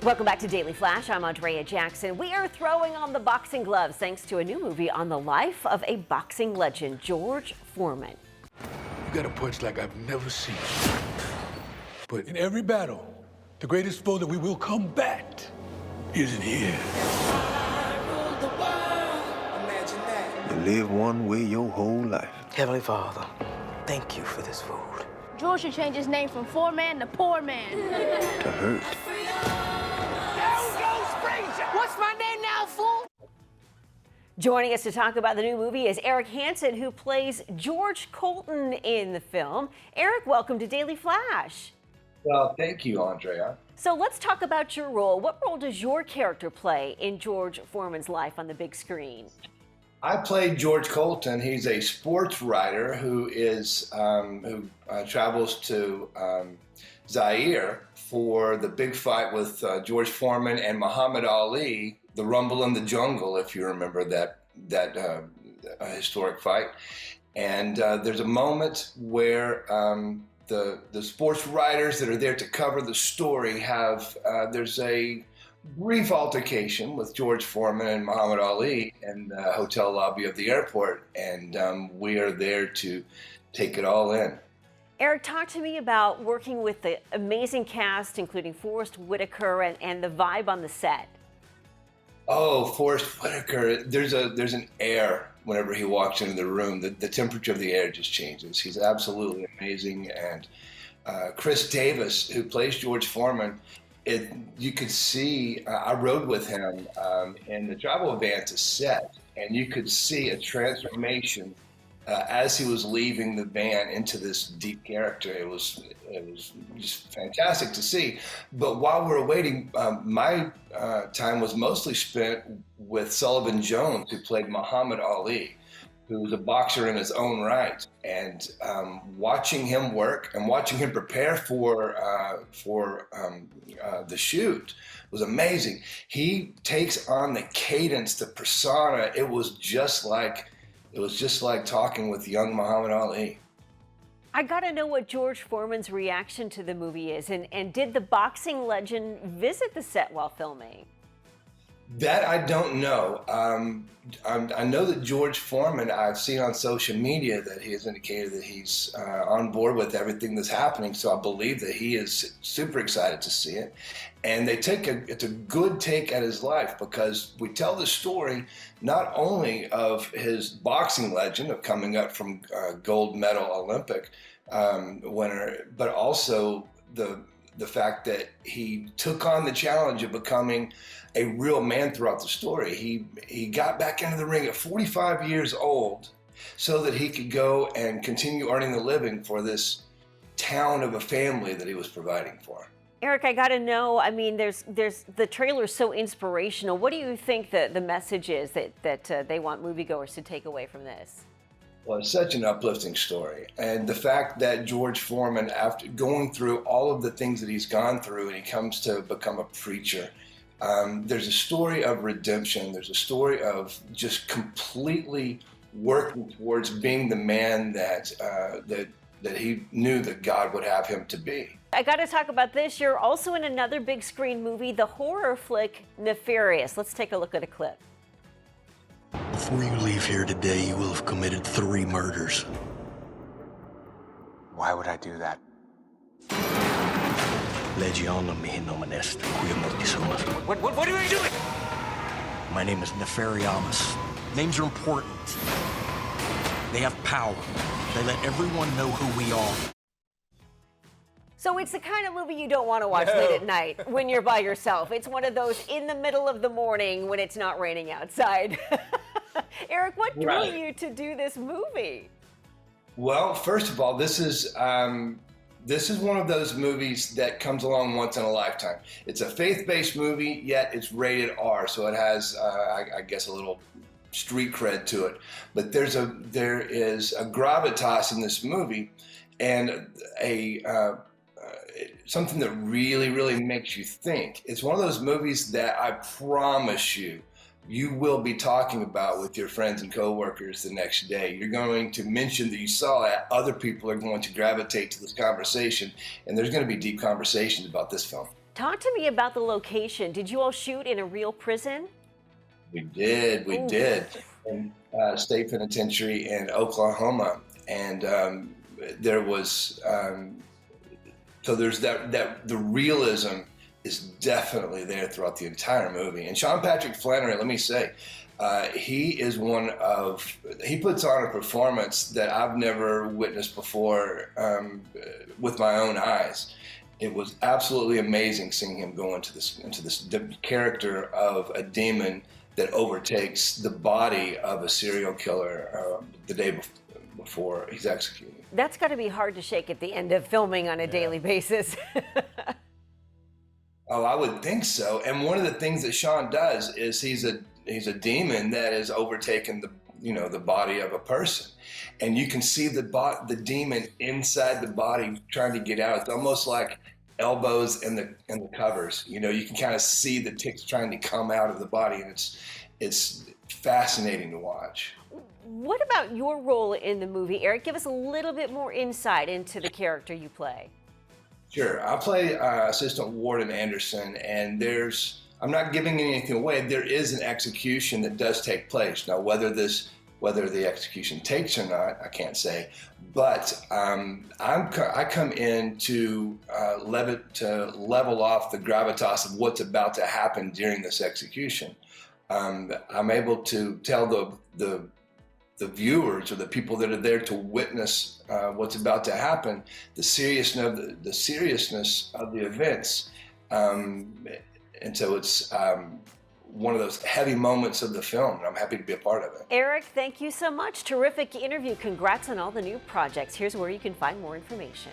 Welcome back to Daily Flash. I'm Andrea Jackson. We are throwing on the boxing gloves thanks to a new movie on the life of a boxing legend, George Foreman. You got a punch like I've never seen. But in every battle, the greatest foe that we will combat isn't here. You live one way your whole life. Heavenly Father, thank you for this food. George should change his name from Foreman to Poor Man. To hurt. What's my name now, fool? Joining us to talk about the new movie is Eric Hanson, who plays George Colton in the film. Eric, welcome to Daily Flash. Well, thank you, Andrea. So let's talk about your role. What role does your character play in George Foreman's life on the big screen? I played George Colton. He's a sports writer who travels to Zaire for the big fight with George Foreman and Muhammad Ali, the Rumble in the Jungle, if you remember that historic fight. And there's a moment where the sports writers that are there to cover the story there's a brief altercation with George Foreman and Muhammad Ali in the hotel lobby of the airport, and we are there to take it all in. Eric, talk to me about working with the amazing cast, including Forrest Whitaker, and the vibe on the set. Oh, Forrest Whitaker, there's an air whenever he walks into the room. The temperature of the air just changes. He's absolutely amazing. And Chris Davis, who plays George Foreman, you could see, I rode with him in the travel van to set, and you could see a transformation as he was leaving the van into this deep character. It was just fantastic to see. But while we were waiting, my time was mostly spent with Sullivan Jones, who played Muhammad Ali, who was a boxer in his own right, and watching him work and watching him prepare for the shoot was amazing. He takes on the cadence, the persona. It was just like talking with young Muhammad Ali. I gotta know what George Foreman's reaction to the movie is, and did the boxing legend visit the set while filming? That I don't know. I know that George Foreman, I've seen on social media that he has indicated that he's on board with everything that's happening, so I believe that he is super excited to see it. And it's a good take at his life, because we tell the story not only of his boxing legend of coming up from gold medal Olympic winner, but also the fact that he took on the challenge of becoming a real man throughout the story. He got back into the ring at 45 years old so that he could go and continue earning a living for this town of a family that he was providing for. Eric, I gotta know, I mean, there's the trailer's so inspirational. What do you think the message is that they want moviegoers to take away from this? Well, it's such an uplifting story. And the fact that George Foreman, after going through all of the things that he's gone through, and he comes to become a preacher, there's a story of redemption. There's a story of just completely working towards being the man that he knew that God would have him to be. I got to talk about this. You're also in another big screen movie, the horror flick Nefarious. Let's take a look at a clip. Before you leave here today, you will have committed 3 murders. Why would I do that? Legion mihi nomen est, quia mortis sumus. What are you doing? My name is Nefariamus. Names are important. They have power. They let everyone know who we are. So it's the kind of movie you don't want to watch late at night when you're by yourself. It's one of those in the middle of the morning when it's not raining outside. Eric, what drew you to do this movie? Well, first of all, this is one of those movies that comes along once in a lifetime. It's a faith-based movie, yet it's rated R, so it has, I guess, a little street cred to it. But there is a gravitas in this movie, and something that really, really makes you think. It's one of those movies that I promise you will be talking about with your friends and coworkers the next day. You're going to mention that you saw it. Other people are going to gravitate to this conversation, and there's going to be deep conversations about this film. Talk to me about the location. Did you all shoot in a real prison? We did, in state penitentiary in Oklahoma, and there was so there's that the realism is definitely there throughout the entire movie. And Sean Patrick Flannery, let me say, he puts on a performance that I've never witnessed before with my own eyes. It was absolutely amazing seeing him go into this character of a demon that overtakes the body of a serial killer the day before he's executed. That's got to be hard to shake at the end of filming on a daily basis. Oh, I would think so. And one of the things that Sean does is he's a demon that has overtaken the body of a person, and you can see the demon inside the body trying to get out. It's almost like elbows in the covers. You can kind of see the ticks trying to come out of the body, and it's fascinating to watch. What about your role in the movie, Eric? Give us a little bit more insight into the character you play. Sure. I play Assistant Warden Anderson, and I'm not giving anything away. There is an execution that does take place. Now, whether the execution takes or not, I can't say. But I come in to level off the gravitas of what's about to happen during this execution. I'm able to tell the viewers or the people that are there to witness what's about to happen, the seriousness of the events, and so it's one of those heavy moments of the film, and I'm happy to be a part of it. Eric, thank you so much. Terrific interview. Congrats on all the new projects. Here's where you can find more information.